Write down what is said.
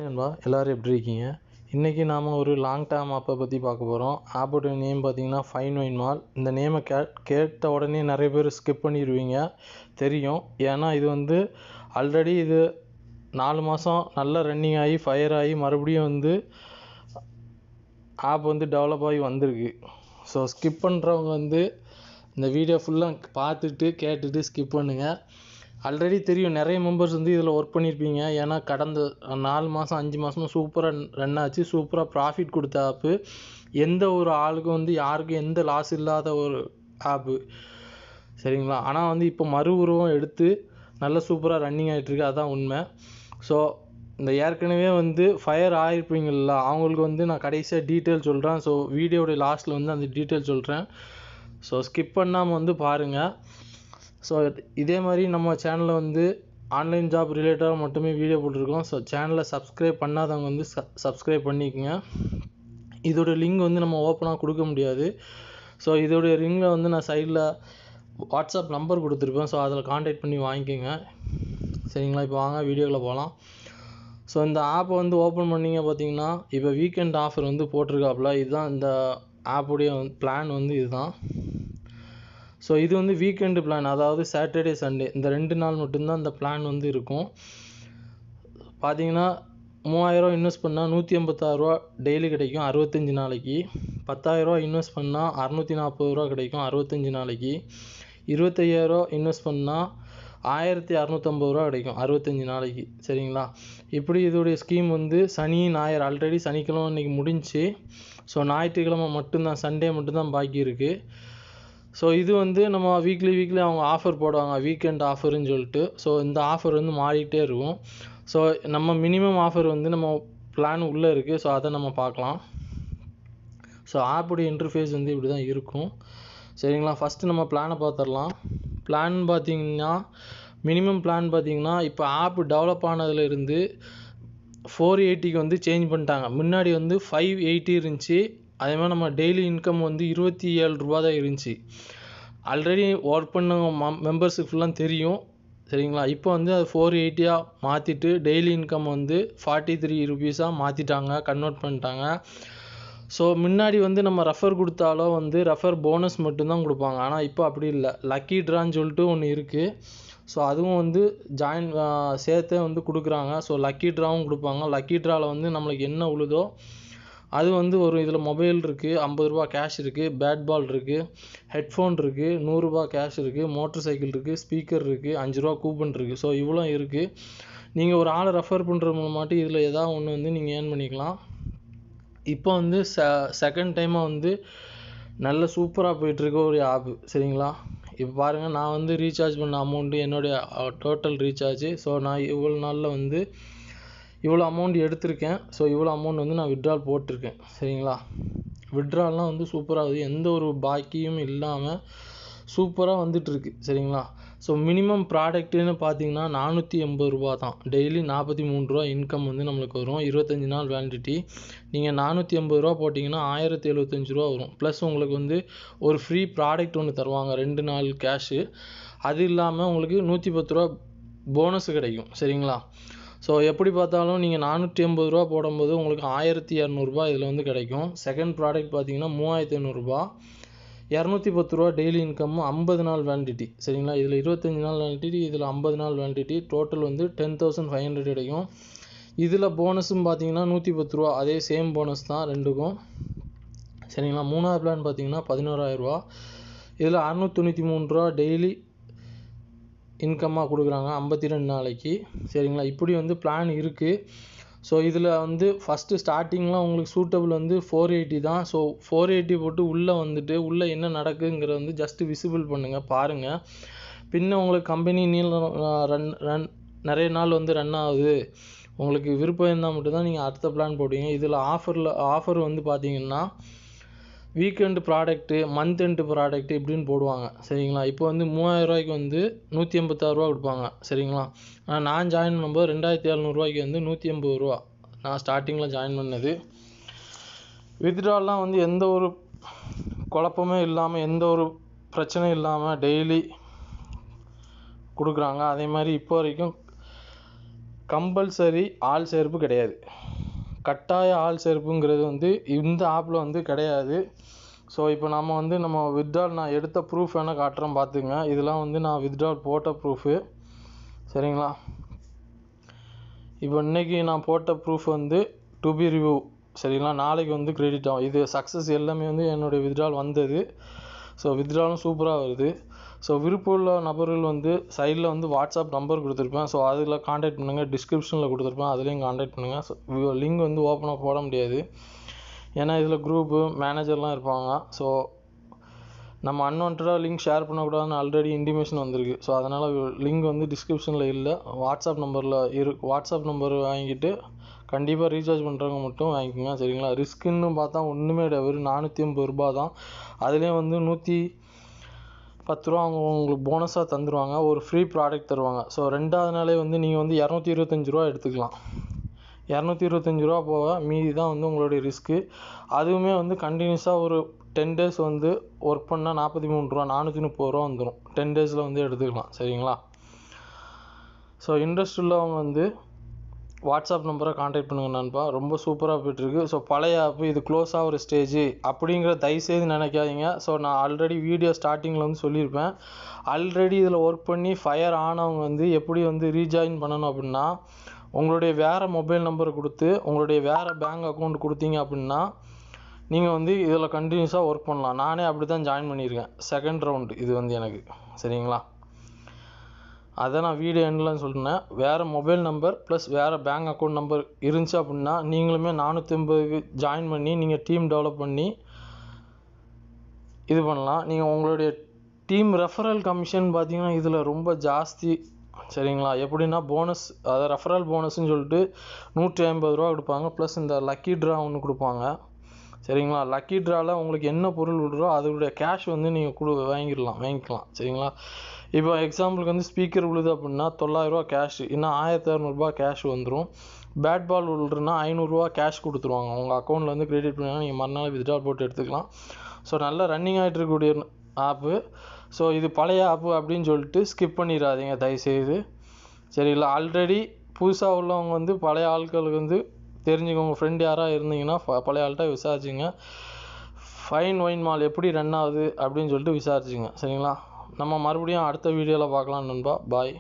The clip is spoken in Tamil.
நண்பா, எல்லோரும் எப்படி இருக்கீங்க? இன்றைக்கி நாம் ஒரு லாங் டேர்ம் ஆப்பை பற்றி பார்க்க போகிறோம். ஆப்போட நேம் பார்த்திங்கன்னா ஃபைன் ஒயின் மால். இந்த நேமை கேட்ட உடனே நிறைய பேர் ஸ்கிப் பண்ணிடுவீங்க தெரியும். ஏன்னா இது வந்து ஆல்ரெடி இது 4 மாதம் நல்லா ரன்னிங் ஆகி ஃபயர் ஆகி மறுபடியும் வந்து ஆப் வந்து டெவலப் ஆகி வந்திருக்கு. ஸோ ஸ்கிப் பண்ணுறவங்க வந்து இந்த வீடியோ ஃபுல்லாக பார்த்துட்டு கேட்டுட்டு ஸ்கிப் பண்ணுங்கள். ஆல்ரெடி தெரியும் நிறைய மெம்பர்ஸ் வந்து இதில் ஒர்க் பண்ணியிருப்பீங்க. ஏன்னா கடந்த 4 மாதம் 5 மாதமும் சூப்பராக ரன் ஆச்சு, சூப்பராக ப்ராஃபிட் கொடுத்த ஆப்பு. எந்த ஒரு ஆளுக்கும் வந்து யாருக்கும் எந்த லாஸ் இல்லாத ஒரு ஆப்பு, சரிங்களா? ஆனால் வந்து இப்போ மறு உருவம் எடுத்து நல்ல சூப்பராக ரன்னிங் ஆகிட்டுருக்கு, அதுதான் உண்மை. ஸோ இந்த ஏற்கனவே வந்து ஃபயர் ஆகிருப்பீங்கள, அவங்களுக்கு வந்து நான் கடைசியாக டீட்டெயில் சொல்கிறேன். ஸோ வீடியோடைய லாஸ்ட்டில் வந்து அந்த டீட்டெயில் சொல்கிறேன். ஸோ ஸ்கிப் பண்ணாமல் வந்து பாருங்கள். ஸோ இதே மாதிரி நம்ம சேனலில் வந்து ஆன்லைன் ஜாப் ரிலேட்டடாக மட்டுமே வீடியோ போட்டிருக்கோம். ஸோ சேனலை சப்ஸ்கிரைப் பண்ணாதவங்க வந்து சப்ஸ்கிரைப் பண்ணிக்கோங்க. இதோட லிங்க் வந்து நம்ம ஓப்பனாக கொடுக்க முடியாது. ஸோ இதோடைய லிங்கை வந்து நான் சைடில் வாட்ஸ்அப் நம்பர் கொடுத்துருப்பேன். ஸோ அதில் காண்டாக்ட் பண்ணி வாங்கிக்கோங்க, சரிங்களா? இப்போ வாங்க வீடியோவில் போகலாம். ஸோ இந்த ஆப்பை வந்து ஓப்பன் பண்ணிங்க பார்த்தீங்கன்னா இப்போ வீக்கெண்ட் ஆஃபர் வந்து போட்டிருக்காப்புல. இதுதான் இந்த ஆப்புடைய பிளான் வந்து இதுதான். ஸோ இது வந்து வீக்கெண்டு பிளான், அதாவது சாட்டர்டே சண்டே இந்த 2 நாள் மட்டும்தான் இந்த பிளான் வந்து இருக்கும். பார்த்தீங்கன்னா 3000 இன்வெஸ்ட் பண்ணால் 186 ரூபா டெய்லி கிடைக்கும் 65 நாளைக்கு. 10,000 இன்வெஸ்ட் பண்ணால் 640 ரூபா கிடைக்கும் 65 நாளைக்கு. 25,000 இன்வெஸ்ட் பண்ணால் 1,650 ரூபா கிடைக்கும் 65 நாளைக்கு, சரிங்களா? இப்படி இதோடைய ஸ்கீம் வந்து சனி ஞாயிறு, ஆல்ரெடி சனிக்கிழமை இன்றைக்கி முடிஞ்சு. ஸோ ஞாயிற்றுக்கிழமை மட்டும்தான், சண்டே மட்டும்தான் பாக்கி இருக்குது. ஸோ இது வந்து நம்ம வீக்லி அவங்க ஆஃபர் போடுவாங்க, வீக்கெண்ட் ஆஃபருன்னு சொல்லிட்டு. ஸோ இந்த ஆஃபர் வந்து மாறிக்கிட்டே இருக்கும். ஸோ நம்ம மினிமம் ஆஃபர் வந்து நம்ம பிளான் உள்ளே இருக்குது. ஸோ அதை நம்ம பார்க்கலாம். ஸோ ஆப்புடைய இன்டர்ஃபேஸ் வந்து இப்படி தான் இருக்கும், சரிங்களா? ஃபஸ்ட்டு நம்ம பிளானை பார்த்துடலாம். பிளான் பார்த்திங்கன்னா மினிமம் பிளான் பார்த்திங்கன்னா இப்போ ஆப் டெவலப் ஆனதுலேருந்து 480க்கு வந்து சேஞ்ச் பண்ணிட்டாங்க. முன்னாடி வந்து 580 இருந்துச்சு. அதே மாதிரி நம்ம டெய்லி இன்கம் வந்து 27 ரூபா தான் இருந்துச்சு. ஆல்ரெடி ஒர்க் பண்ண மெம்பர்ஸுக்கு ஃபுல்லாக தெரியும், சரிங்களா? இப்போ வந்து அது 480 மாற்றிட்டு டெய்லி இன்கம் வந்து 43 ருபீஸாக மாற்றிட்டாங்க, கன்வெர்ட் பண்ணிட்டாங்க. ஸோ முன்னாடி வந்து நம்ம ரெஃபர் கொடுத்தாலோ வந்து ரெஃபர் போனஸ் மட்டும்தான் கொடுப்பாங்க. ஆனால் இப்போ அப்படி இல்லை, லக்கி ட்ரான்னு சொல்லிட்டு ஒன்று இருக்குது. ஸோ அதுவும் வந்து சேர்த்தே வந்து கொடுக்குறாங்க. ஸோ லக்கி ட்ராவும் கொடுப்பாங்க. லக்கி ட்ராவில் வந்து நம்மளுக்கு என்ன உழுதோ அது வந்து ஒரு இதில் மொபைல் இருக்குது, 50 ரூபா கேஷ் இருக்குது, பேட் பால் இருக்குது, ஹெட்ஃபோன் இருக்குது, 100 ரூபா கேஷ் இருக்குது, மோட்டர் சைக்கிள் இருக்குது, ஸ்பீக்கர் இருக்குது, 5 ரூபா கூப்பன் இருக்குது. ஸோ இவ்வளோ இருக்குது. நீங்கள் ஒரு ஆளை ரெஃபர் பண்ணுற மூலமாட்டி இதில் ஏதாவது ஒன்று வந்து நீங்கள் ஏர்ன் பண்ணிக்கலாம். இப்போ வந்து செகண்ட் டைமாக வந்து நல்ல சூப்பராக போயிட்டுருக்க ஒரு ஆப்பு, சரிங்களா? இப்போ பாருங்கள், நான் வந்து ரீசார்ஜ் பண்ண அமௌண்ட்டு என்னுடைய டோட்டல் ரீசார்ஜு. ஸோ நான் இவ்வளோ நாளில் வந்து இவ்வளோ அமௌண்ட் எடுத்திருக்கேன். ஸோ இவ்வளோ அமௌண்ட் வந்து நான் வித்ட்ரால் போட்டிருக்கேன், சரிங்களா? வித்ட்ரால்லாம் வந்து சூப்பராகுது, எந்த ஒரு பாக்கியும் இல்லாமல் சூப்பராக வந்துட்டுருக்கு, சரிங்களா? ஸோ மினிமம் ப்ராடக்ட்டுன்னு பார்த்தீங்கன்னா 480 ரூபா தான். டெய்லி 43 ரூபா இன்கம் வந்து நம்மளுக்கு வரும். 25 நாள் வேலிடிட்டி. நீங்கள் 480 ரூபா போட்டிங்கன்னா 1075 ரூபா வரும். ப்ளஸ் உங்களுக்கு வந்து ஒரு ஃப்ரீ ப்ராடக்ட் ஒன்று தருவாங்க, 2 நாள் கேஷு. அது இல்லாமல் உங்களுக்கு 110 ரூபா போனஸ் கிடைக்கும், சரிங்களா? ஸோ எப்படி பார்த்தாலும் நீங்கள் 480 ரூபா போடும்போது உங்களுக்கு 1200 இதில் வந்து கிடைக்கும். செகண்ட் ப்ராடக்ட் பார்த்தீங்கன்னா 3500 210 ரூபா டெய்லி இன்கம், 50 நாள் வேலிடிட்டி, சரிங்களா? இதில் 25 நாள் வேலிடிட்டி, இதில் 50 நாள் வேலிடிட்டி, டோட்டல் வந்து 10,500 கிடைக்கும். இதில் போனஸும் பார்த்தீங்கன்னா 110 ரூபா, அதே சேம் போனஸ் தான் ரெண்டுக்கும், சரிங்களா? மூணாவது பிளான் பார்த்தீங்கன்னா 11,000 ரூபா. இதில் 693 ரூபா டெய்லி இன்கம்மாக கொடுக்குறாங்க 52 நாளைக்கு, சரிங்களா? இப்படி வந்து பிளான் இருக்குது. ஸோ இதில் வந்து ஃபஸ்ட்டு ஸ்டார்டிங்லாம் உங்களுக்கு சூட்டபிள் வந்து 480 தான். ஸோ 480 போட்டு உள்ளே வந்துட்டு உள்ளே என்ன நடக்குங்கிறத வந்து ஜஸ்ட்டு விசிபிள் பண்ணுங்கள், பாருங்கள். பின்ன உங்களுக்கு கம்பெனி ரன் நிறைய நாள் வந்து ரன் ஆகுது, உங்களுக்கு விருப்பம் இருந்தால் மட்டும்தான் நீங்கள் அடுத்த பிளான் போடுவீங்க. இதில் ஆஃபர் வந்து பார்த்தீங்கன்னா weekend product, month end product இப்படின்னு போடுவாங்க, சரிங்களா? இப்போ வந்து 3000 ரூபாய்க்கு வந்து 186 ரூபா கொடுப்பாங்க, சரிங்களா? ஆனால் நான் ஜாயின் பண்ணும்போது 2700 வந்து 180 ரூபா நான் ஸ்டார்டிங்கில் ஜாயின் பண்ணது. வித்ட்ரால்லாம் வந்து எந்த ஒரு குழப்பமே இல்லாமல், எந்த ஒரு பிரச்சனையும் இல்லாமல் டெய்லி கொடுக்குறாங்க. அதே மாதிரி இப்போ வரைக்கும் கம்பல்சரி ஆள் சேர்ப்பு கிடையாது. கட்டாய ஆள் சேர்ப்புங்கிறது வந்து இந்த ஆப்பில் வந்து கிடையாது. ஸோ இப்போ நம்ம வித்ட்ரால் நான் எடுத்த ப்ரூஃப் வேணால் காட்டுறேன் பார்த்துங்க. இதெல்லாம் வந்து நான் வித்ட்ரால் போட்ட ப்ரூஃபு. சரிங்களா? இப்போ இன்றைக்கி நான் போட்ட ப்ரூஃப் வந்து டு பி ரிவ்யூ. சரிங்களா? நாளைக்கு வந்து கிரெடிட் ஆகும். இது சக்ஸஸ் எல்லாமே வந்து என்னுடைய வித்ட்ரால் வந்தது. ஸோ வித்ட்ராலும் சூப்பராக வருது. ஸோ விருப்பமுள்ள நபர்கள் வந்து சைடில் வந்து வாட்ஸ்அப் நம்பர் கொடுத்துருப்பேன். ஸோ அதில் காண்டாக்ட் பண்ணுங்கள். டிஸ்கிரிப்ஷனில் கொடுத்துருப்பேன், அதுலேயும் காண்டாக்ட் பண்ணுங்கள். ஸோ லிங்க் வந்து ஓப்பனாக போட முடியாது, ஏன்னா இதில் குரூப்பு மேனேஜர்லாம் இருப்பாங்க. ஸோ நம்ம அன்வான்டாக லிங்க் ஷேர் பண்ணக்கூடாதுன்னு ஆல்ரெடி இன்டிமேஷன் வந்திருக்கு. ஸோ அதனால் லிங்க் வந்து டிஸ்கிரிப்ஷனில் இல்லை, வாட்ஸ்அப் நம்பரில் வாட்ஸ்அப் நம்பர் வாங்கிட்டு கண்டிப்பாக ரீசார்ஜ் பண்ணுறவங்க மட்டும் வாங்கிக்கோங்க. சரிங்களா? ரிஸ்க்குன்னு பார்த்தா ஒன்றுமே கிடையாது, வெறும் 450 ரூபா தான். அதுலேயும் வந்து 110 ரூபா அவங்க உங்களுக்கு போனஸாக தந்துடுவாங்க, ஒரு ஃப்ரீ ப்ராடக்ட் தருவாங்க. ஸோ 2வது நாளே வந்து நீங்கள் வந்து 225 ரூபா எடுத்துக்கலாம். 225 ரூபா போக மீதி தான் வந்து உங்களுடைய ரிஸ்க்கு. அதுவுமே வந்து கண்டினியூஸாக ஒரு 10 டேஸ் வந்து ஒர்க் பண்ணால் 43 ரூபா 430 ரூபா வந்துடும். 10 டேஸில் வந்து எடுத்துக்கலாம். சரிங்களா? ஸோ இன்ட்ரெஸ்ட் உள்ளவங்க வந்து வாட்ஸ்அப் நம்பரை காண்டாக்ட் பண்ணுங்க நண்பா. ரொம்ப சூப்பராக போய்ட்டுருக்கு. ஸோ பழைய ஆப்பு இது க்ளோஸ் ஆகிற ஸ்டேஜ் அப்படிங்கிற தயவுசெய்து நினைக்காதீங்க. ஸோ நான் ஆல்ரெடி வீடியோ ஸ்டார்டிங்கில் வந்து சொல்லியிருப்பேன், ஆல்ரெடி இதில் ஒர்க் பண்ணி ஃபயர் ஆனவங்க வந்து எப்படி வந்து ரீஜாயின் பண்ணணும் அப்படின்னா, உங்களுடைய வேறு மொபைல் நம்பரை கொடுத்து உங்களுடைய வேறு பேங்க் அக்கௌண்ட் கொடுத்தீங்க அப்படின்னா நீங்கள் வந்து இதில் கண்டினியூஸாக ஒர்க் பண்ணலாம். நானே அப்படி தான் ஜாயின் பண்ணியிருக்கேன். செகண்ட் ரவுண்டு இது வந்து எனக்கு. சரிங்களா? அதை நான் வீடியோ எண்ட்லன்னு சொல்லிட்டேன். வேறு மொபைல் நம்பர் ப்ளஸ் வேறு பேங்க் அக்கௌண்ட் நம்பர் இருந்துச்சு அப்படின்னா நீங்களுமே 450 ஜாயின் பண்ணி நீங்கள் டீம் டெவலப் பண்ணி இது பண்ணலாம். நீங்கள் உங்களுடைய டீம் ரெஃபரல் கமிஷன் பார்த்தீங்கன்னா இதில் ரொம்ப ஜாஸ்தி. சரிங்களா? எப்படின்னா போனஸ், அதாவது ரெஃபரல் போனஸ்ன்னு சொல்லிட்டு 150 ரூபா கொடுப்பாங்க, ப்ளஸ் இந்த லக்கி ட்ரா ஒன்று கொடுப்பாங்க. சரிங்களா? லக்கி ட்ராவில் உங்களுக்கு என்ன பொருள் விடுறோ அதோடைய கேஷ் வந்து நீங்கள் வாங்கிக்கலாம். சரிங்களா? இப்போ எக்ஸாம்பிளுக்கு வந்து ஸ்பீக்கர் விழுது அப்படின்னா 900 ரூபா கேஷ், இன்னும் 1200 கேஷ் வந்துடும். பேட் பால் விழுறதுனா 500 ரூபா கேஷ் கொடுத்துருவாங்க. உங்கள் அக்கௌண்ட்டில் வந்து கிரெடிட் பண்ணால் நீங்கள் மறுநாள் வித்ட்ரால் போட்டு எடுத்துக்கலாம். ஸோ நல்லா ரன்னிங் ஆகிட்டு இருக்கக்கூடிய ஆப்பு. ஸோ இது பழைய ஆப்பு அப்படின்னு சொல்லிட்டு ஸ்கிப் பண்ணிடாதீங்க தயவுசெய்து. சரிங்களா? ஆல்ரெடி புதுசாக உள்ளவங்க வந்து பழைய ஆட்களுக்கு வந்து தெரிஞ்சுக்கோங்க. ஃப்ரெண்ட் யாராக இருந்தீங்கன்னா பழைய ஆள்கிட்ட விசாரிச்சுங்க. ஃபைன் ஒயின் மால் எப்படி ரன் ஆகுது அப்படின்னு சொல்லிட்டு விசாரிச்சுங்க. சரிங்களா? நம்ம மறுபடியும் அடுத்த வீடியோவில் பார்க்கலாம் நண்பா. பாய்.